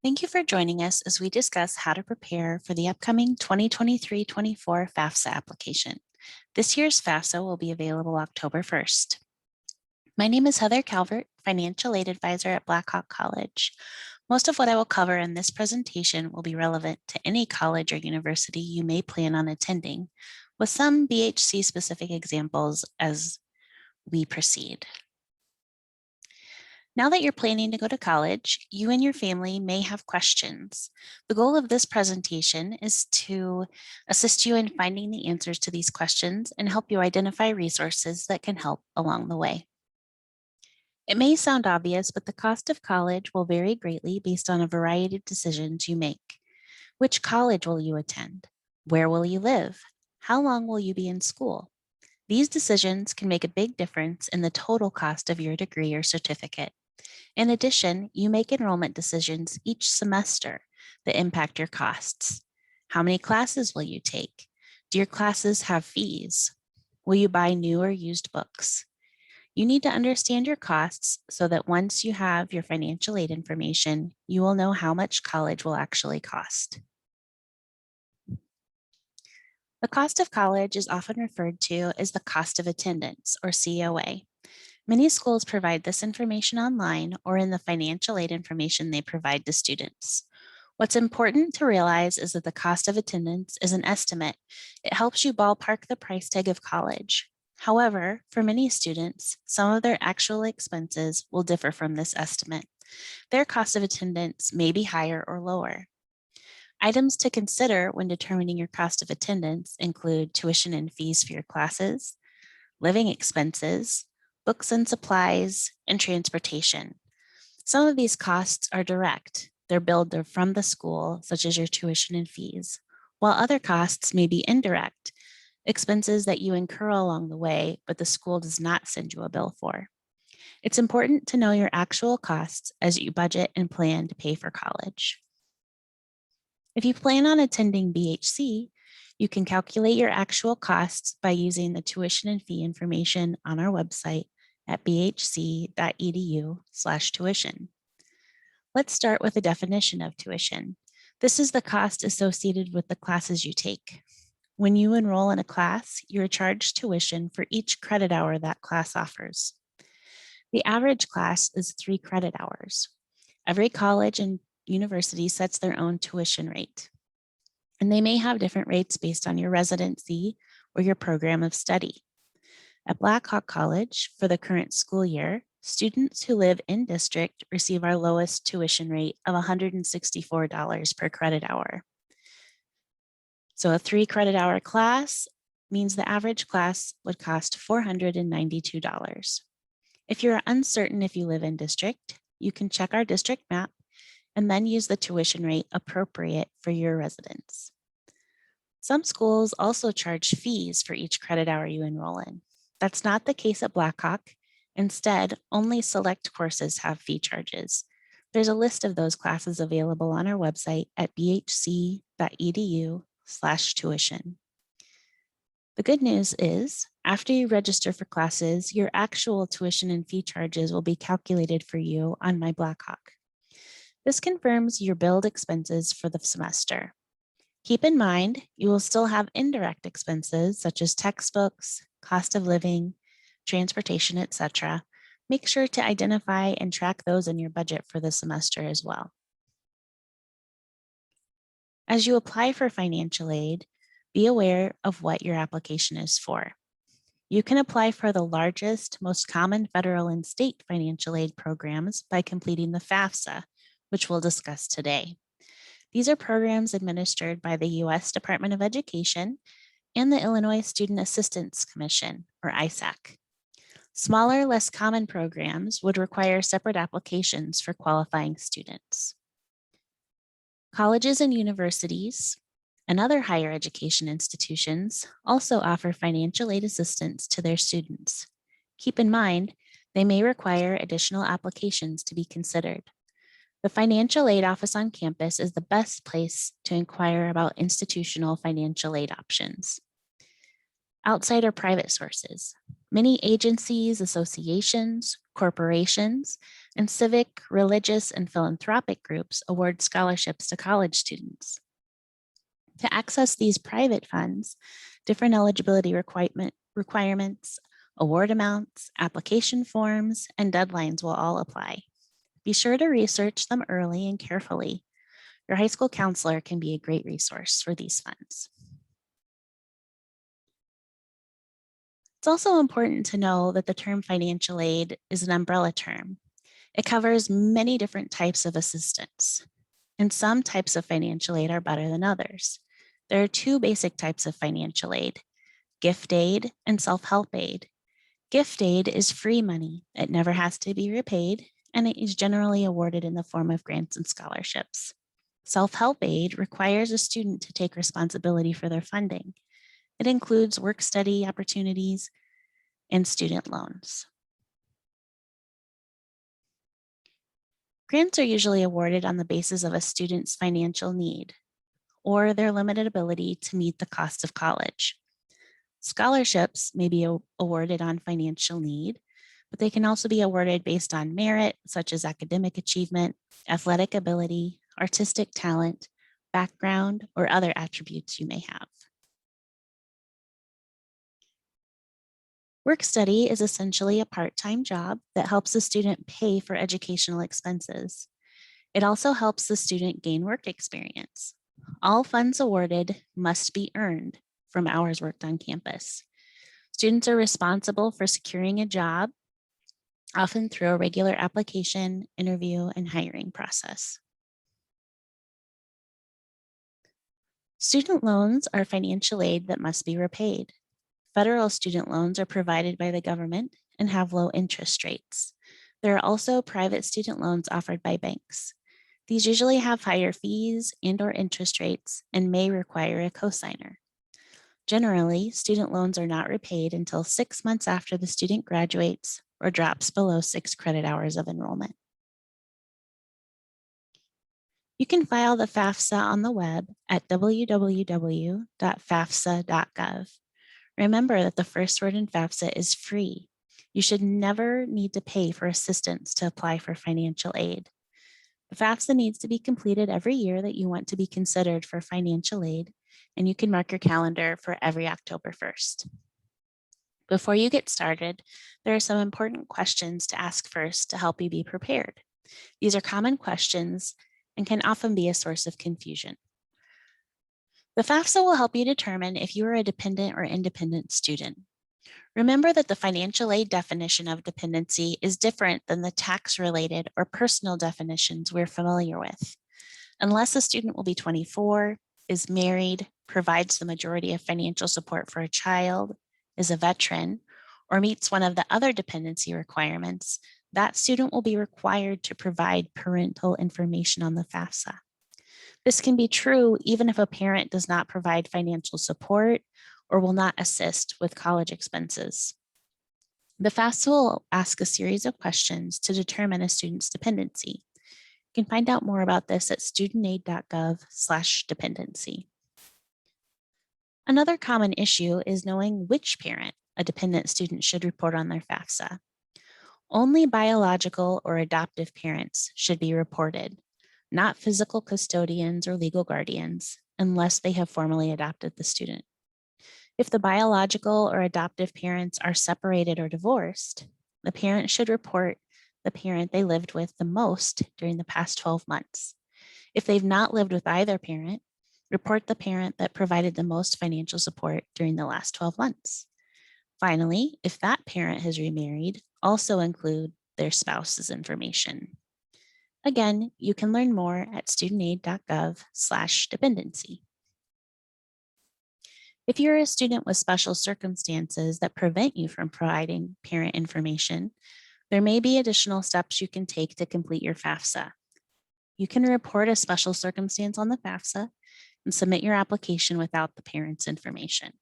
Thank you for joining us as we discuss how to prepare for the upcoming 2023-24 FAFSA application. This year's FAFSA will be available October 1st. My name is Heather Calvert, Financial Aid Advisor at Blackhawk College. Most of what I will cover in this presentation will be relevant to any college or university you may plan on attending, with some BHC-specific examples as we proceed. Now that you're planning to go to college, you and your family may have questions. The goal of this presentation is to assist you in finding the answers to these questions and help you identify resources that can help along the way. It may sound obvious, but the cost of college will vary greatly based on a variety of decisions you make. Which college will you attend? Where will you live? How long will you be in school? These decisions can make a big difference in the total cost of your degree or certificate. In addition, you make enrollment decisions each semester that impact your costs. How many classes will you take? Do your classes have fees? Will you buy new or used books? You need to understand your costs so that once you have your financial aid information, you will know how much college will actually cost. The cost of college is often referred to as the cost of attendance, or COA. Many schools provide this information online or in the financial aid information they provide to students. What's important to realize is that the cost of attendance is an estimate. It helps you ballpark the price tag of college. However, for many students, some of their actual expenses will differ from this estimate. Their cost of attendance may be higher or lower. Items to consider when determining your cost of attendance include tuition and fees for your classes, living expenses, books and supplies, and transportation. Some of these costs are direct. They're billed from the school, such as your tuition and fees, while other costs may be indirect, expenses that you incur along the way, but the school does not send you a bill for. It's important to know your actual costs as you budget and plan to pay for college. If you plan on attending BHC, you can calculate your actual costs by using the tuition and fee information on our website at bhc.edu/tuition. Let's start with a definition of tuition. This is the cost associated with the classes you take. When you enroll in a class, you're charged tuition for each credit hour that class offers. The average class is 3 credit hours. Every college and university sets their own tuition rate, and they may have different rates based on your residency or your program of study. At Blackhawk College, for the current school year, students who live in district receive our lowest tuition rate of $164 per credit hour. So a 3 credit hour class means the average class would cost $492. If you're uncertain if you live in district, you can check our district map and then use the tuition rate appropriate for your residence. Some schools also charge fees for each credit hour you enroll in. That's not the case at Blackhawk. Instead, only select courses have fee charges. There's a list of those classes available on our website at bhc.edu/tuition. The good news is, after you register for classes, your actual tuition and fee charges will be calculated for you on My Blackhawk. This confirms your billed expenses for the semester. Keep in mind, you will still have indirect expenses such as textbooks, cost of living, transportation, etc. Make sure to identify and track those in your budget for the semester as well. As you apply for financial aid, be aware of what your application is for. You can apply for the largest, most common federal and state financial aid programs by completing the FAFSA, which we'll discuss today. These are programs administered by the U.S. Department of Education and the Illinois Student Assistance Commission, or ISAC. Smaller, less common programs would require separate applications for qualifying students. Colleges and universities and other higher education institutions also offer financial aid assistance to their students. Keep in mind, they may require additional applications to be considered. The Financial Aid Office on campus is the best place to inquire about institutional financial aid options. Outside or private sources. Many agencies, associations, corporations, and civic, religious, and philanthropic groups award scholarships to college students. To access these private funds, different eligibility requirements, award amounts, application forms, and deadlines will all apply. Be sure to research them early and carefully. Your high school counselor can be a great resource for these funds. It's also important to know that the term financial aid is an umbrella term. It covers many different types of assistance, and some types of financial aid are better than others. There are two basic types of financial aid: gift aid and self-help aid. Gift aid is free money. It never has to be repaid, and it is generally awarded in the form of grants and scholarships. Self-help aid requires a student to take responsibility for their funding. It includes work study opportunities and student loans. Grants are usually awarded on the basis of a student's financial need or their limited ability to meet the cost of college. Scholarships may be awarded on financial need, but they can also be awarded based on merit, such as academic achievement, athletic ability, artistic talent, background, or other attributes you may have. Work study is essentially a part-time job that helps the student pay for educational expenses. It also helps the student gain work experience. All funds awarded must be earned from hours worked on campus. Students are responsible for securing a job, often through a regular application, interview, and hiring process. Student loans are financial aid that must be repaid. Federal student loans are provided by the government and have low interest rates. There are also private student loans offered by banks. These usually have higher fees and/or interest rates and may require a cosigner. Generally, student loans are not repaid until 6 months after the student graduates or drops below 6 credit hours of enrollment. You can file the FAFSA on the web at www.fafsa.gov. Remember that the first word in FAFSA is free. You should never need to pay for assistance to apply for financial aid. The FAFSA needs to be completed every year that you want to be considered for financial aid, and you can mark your calendar for every October 1st. Before you get started, there are some important questions to ask first to help you be prepared. These are common questions and can often be a source of confusion. The FAFSA will help you determine if you are a dependent or independent student. Remember that the financial aid definition of dependency is different than the tax-related or personal definitions we're familiar with. Unless a student will be 24, is married, provides the majority of financial support for a child, is a veteran, or meets one of the other dependency requirements, that student will be required to provide parental information on the FAFSA. This can be true even if a parent does not provide financial support or will not assist with college expenses. The FAFSA will ask a series of questions to determine a student's dependency. You can find out more about this at studentaid.gov/dependency. Another common issue is knowing which parent a dependent student should report on their FAFSA. Only biological or adoptive parents should be reported, not physical custodians or legal guardians, unless they have formally adopted the student. If the biological or adoptive parents are separated or divorced, the parent should report the parent they lived with the most during the past 12 months. If they've not lived with either parent, report the parent that provided the most financial support during the last 12 months. Finally, if that parent has remarried, also include their spouse's information. Again, you can learn more at studentaid.gov/dependency. If you're a student with special circumstances that prevent you from providing parent information, there may be additional steps you can take to complete your FAFSA. You can report a special circumstance on the FAFSA and submit your application without the parent's information.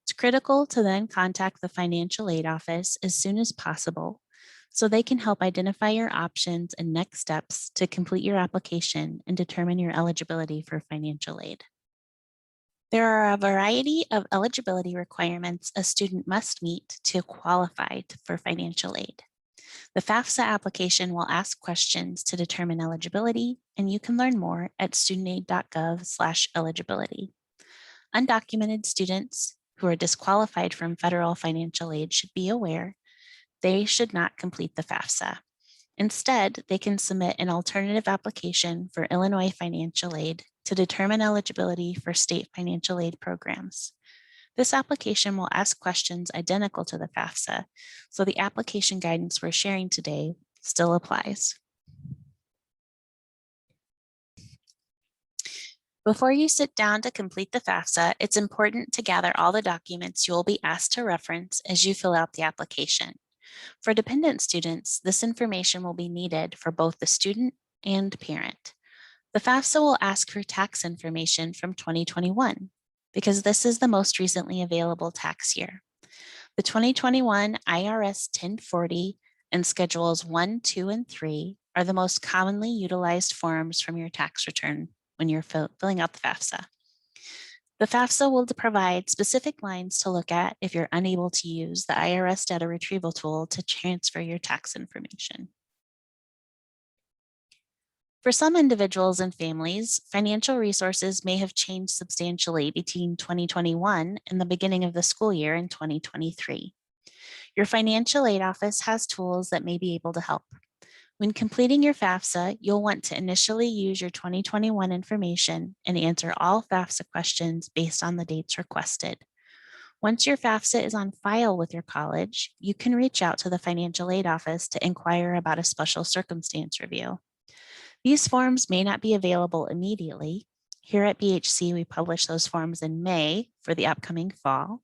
It's critical to then contact the financial aid office as soon as possible so they can help identify your options and next steps to complete your application and determine your eligibility for financial aid. There are a variety of eligibility requirements a student must meet to qualify for financial aid. The FAFSA application will ask questions to determine eligibility, and you can learn more at studentaid.gov/eligibility. Undocumented students who are disqualified from federal financial aid should be aware they should not complete the FAFSA. Instead, they can submit an alternative application for Illinois financial aid to determine eligibility for state financial aid programs. This application will ask questions identical to the FAFSA, so the application guidance we're sharing today still applies. Before you sit down to complete the FAFSA, it's important to gather all the documents you will be asked to reference as you fill out the application. For dependent students, this information will be needed for both the student and parent. The FAFSA will ask for tax information from 2021 because this is the most recently available tax year. The 2021 IRS 1040 and Schedules 1, 2, and 3 are the most commonly utilized forms from your tax return when you're filling out the FAFSA. The FAFSA will provide specific lines to look at if you're unable to use the IRS data retrieval tool to transfer your tax information. For some individuals and families, financial resources may have changed substantially between 2021 and the beginning of the school year in 2023. Your financial aid office has tools that may be able to help. When completing your FAFSA, you'll want to initially use your 2021 information and answer all FAFSA questions based on the dates requested. Once your FAFSA is on file with your college, you can reach out to the financial aid office to inquire about a special circumstance review. These forms may not be available immediately. Here at BHC, we publish those forms in May for the upcoming fall.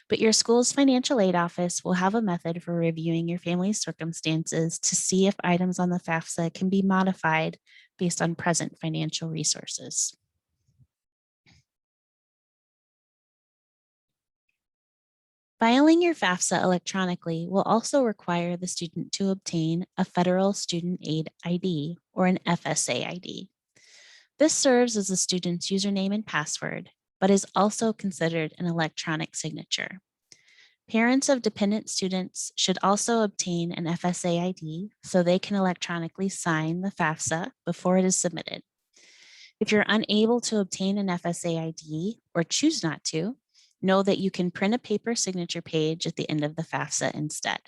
But your school's financial aid office will have a method for reviewing your family's circumstances to see if items on the FAFSA can be modified based on present financial resources. Filing your FAFSA electronically will also require the student to obtain a Federal Student Aid ID or an FSA ID. This serves as a student's username and password, but is also considered an electronic signature. Parents of dependent students should also obtain an FSA ID so they can electronically sign the FAFSA before it is submitted. If you're unable to obtain an FSA ID or choose not to, know that you can print a paper signature page at the end of the FAFSA instead.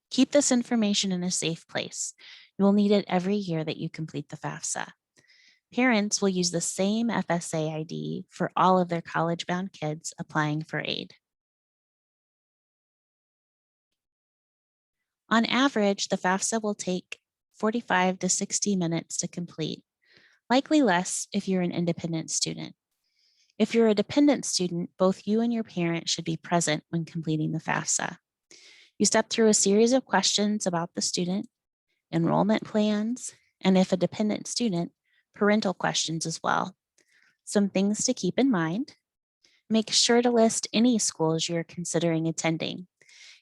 Keep this information in a safe place. You will need it every year that you complete the FAFSA. Parents will use the same FSA ID for all of their college-bound kids applying for aid. On average, the FAFSA will take 45 to 60 minutes to complete, likely less if you're an independent student. If you're a dependent student, both you and your parent should be present when completing the FAFSA. You step through a series of questions about the student, enrollment plans, and if a dependent student, parental questions as well. Some things to keep in mind. Make sure to list any schools you're considering attending.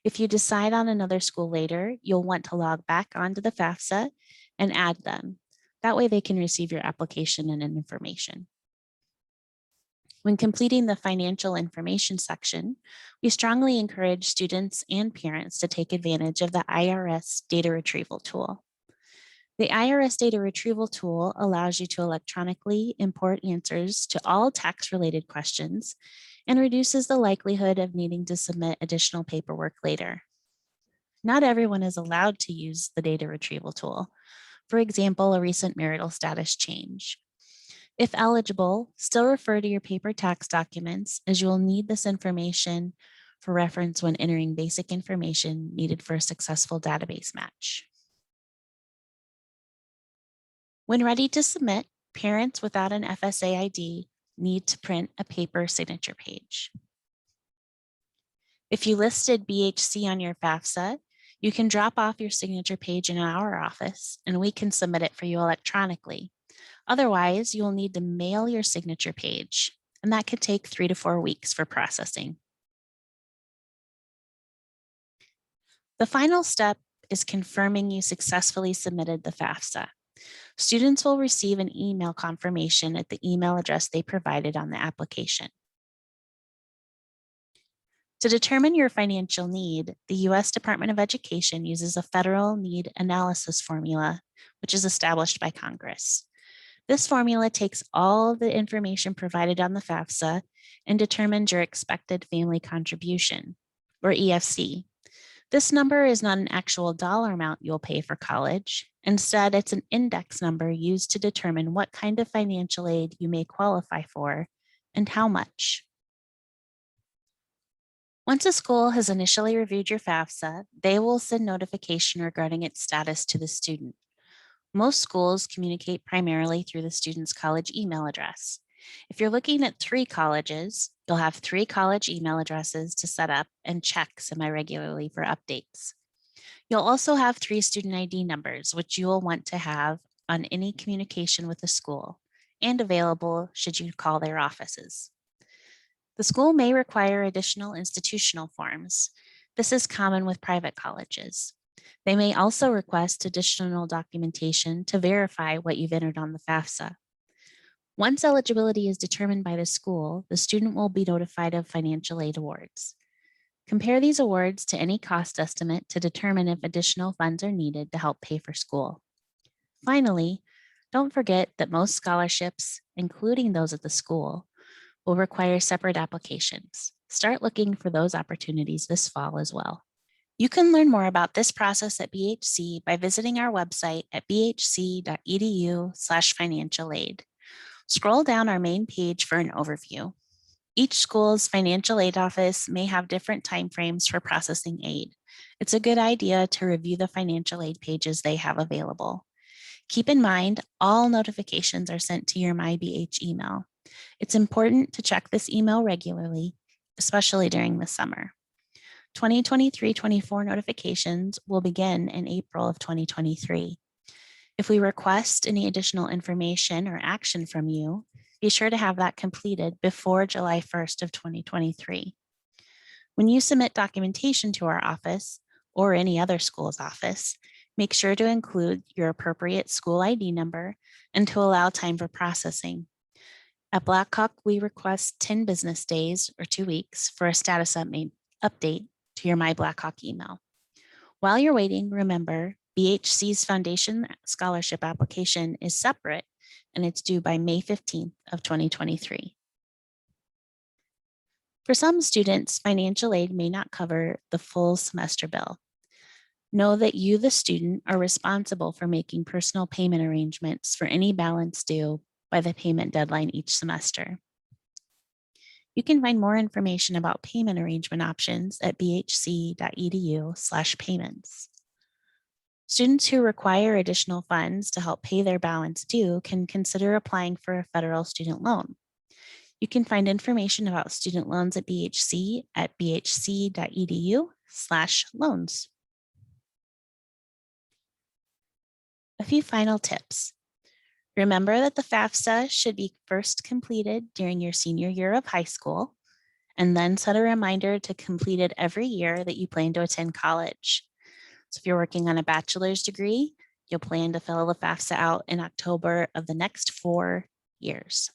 If you decide on another school later, you'll want to log back onto the FAFSA and add them. That way they can receive your application and information. When completing the financial information section, we strongly encourage students and parents to take advantage of the IRS data retrieval tool. The IRS data retrieval tool allows you to electronically import answers to all tax-related questions and reduces the likelihood of needing to submit additional paperwork later. Not everyone is allowed to use the data retrieval tool. For example, a recent marital status change. If eligible, still refer to your paper tax documents as you will need this information for reference when entering basic information needed for a successful database match. When ready to submit, parents without an FSA ID need to print a paper signature page. If you listed BHC on your FAFSA, you can drop off your signature page in our office and we can submit it for you electronically. Otherwise, you will need to mail your signature page, and that could take 3 to 4 weeks for processing. The final step is confirming you successfully submitted the FAFSA. Students will receive an email confirmation at the email address they provided on the application. To determine your financial need, the U.S. Department of Education uses a federal need analysis formula, which is established by Congress. This formula takes all the information provided on the FAFSA and determines your expected family contribution, or EFC. This number is not an actual dollar amount you'll pay for college. Instead, it's an index number used to determine what kind of financial aid you may qualify for and how much. Once a school has initially reviewed your FAFSA, they will send notification regarding its status to the student. Most schools communicate primarily through the student's college email address. If you're looking at 3 colleges, you'll have 3 college email addresses to set up and check semi-regularly for updates. You'll also have 3 student ID numbers, which you will want to have on any communication with the school and available should you call their offices. The school may require additional institutional forms. This is common with private colleges. They may also request additional documentation to verify what you've entered on the FAFSA. Once eligibility is determined by the school, the student will be notified of financial aid awards. Compare these awards to any cost estimate to determine if additional funds are needed to help pay for school. Finally, don't forget that most scholarships, including those at the school, will require separate applications. Start looking for those opportunities this fall as well. You can learn more about this process at BHC by visiting our website at bhc.edu/financial aid. Scroll down our main page for an overview. Each school's financial aid office may have different timeframes for processing aid. It's a good idea to review the financial aid pages they have available. Keep in mind, all notifications are sent to your MyBH email. It's important to check this email regularly, especially during the summer. 2023-24 notifications will begin in April of 2023. If we request any additional information or action from you, be sure to have that completed before July 1st of 2023. When you submit documentation to our office or any other school's office, make sure to include your appropriate school ID number and to allow time for processing. At Blackhawk, we request 10 business days or 2 weeks for a status update to your My Blackhawk email. While you're waiting, remember, BHC's Foundation Scholarship application is separate and it's due by May 15th of 2023. For some students, financial aid may not cover the full semester bill. Know that you, the student, are responsible for making personal payment arrangements for any balance due by the payment deadline each semester. You can find more information about payment arrangement options at bhc.edu/payments. Students who require additional funds to help pay their balance due can consider applying for a federal student loan. You can find information about student loans at BHC at bhc.edu/loans. A few final tips. Remember that the FAFSA should be first completed during your senior year of high school, and then set a reminder to complete it every year that you plan to attend college. So if you're working on a bachelor's degree, you'll plan to fill the FAFSA out in October of the next 4 years.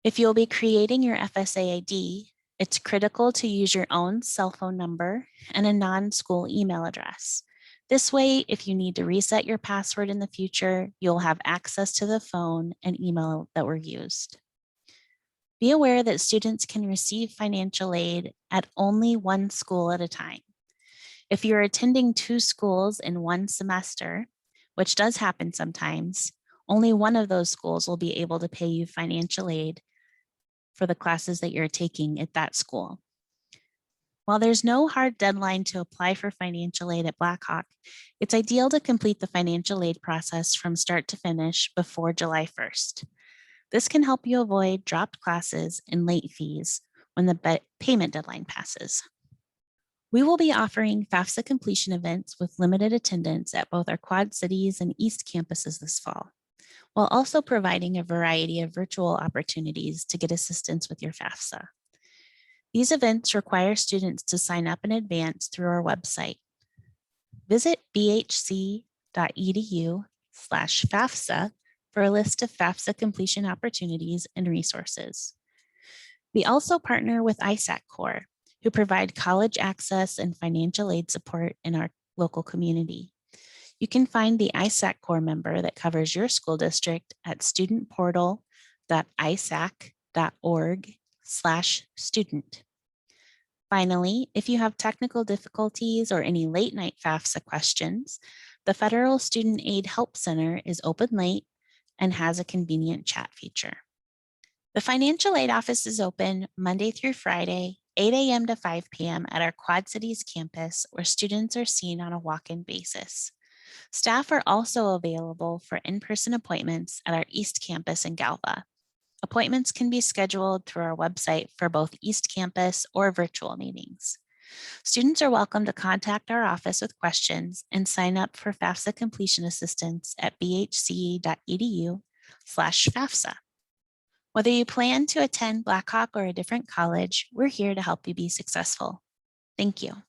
If you'll be creating your FSA ID, it's critical to use your own cell phone number and a non-school email address. This way, if you need to reset your password in the future, you'll have access to the phone and email that were used. Be aware that students can receive financial aid at only one school at a time. If you're attending 2 schools in one semester, which does happen sometimes, only one of those schools will be able to pay you financial aid for the classes that you're taking at that school. While there's no hard deadline to apply for financial aid at Blackhawk, it's ideal to complete the financial aid process from start to finish before July 1st. This can help you avoid dropped classes and late fees when the payment deadline passes. We will be offering FAFSA completion events with limited attendance at both our Quad Cities and East campuses this fall, while also providing a variety of virtual opportunities to get assistance with your FAFSA. These events require students to sign up in advance through our website. Visit bhc.edu/FAFSA for a list of FAFSA completion opportunities and resources. We also partner with ISAC Corps, who provide college access and financial aid support in our local community. You can find the ISAC Corps member that covers your school district at studentportal.isac.org/student. Finally, if you have technical difficulties or any late night FAFSA questions, the Federal Student Aid Help Center is open late and has a convenient chat feature. The Financial Aid Office is open Monday through Friday, 8 a.m. to 5 p.m. at our Quad Cities campus, where students are seen on a walk-in basis. Staff are also available for in-person appointments at our East Campus in Galva. Appointments can be scheduled through our website for both East Campus or virtual meetings. Students are welcome to contact our office with questions and sign up for FAFSA completion assistance at bhce.edu/FAFSA. Whether you plan to attend Blackhawk or a different college, we're here to help you be successful. Thank you.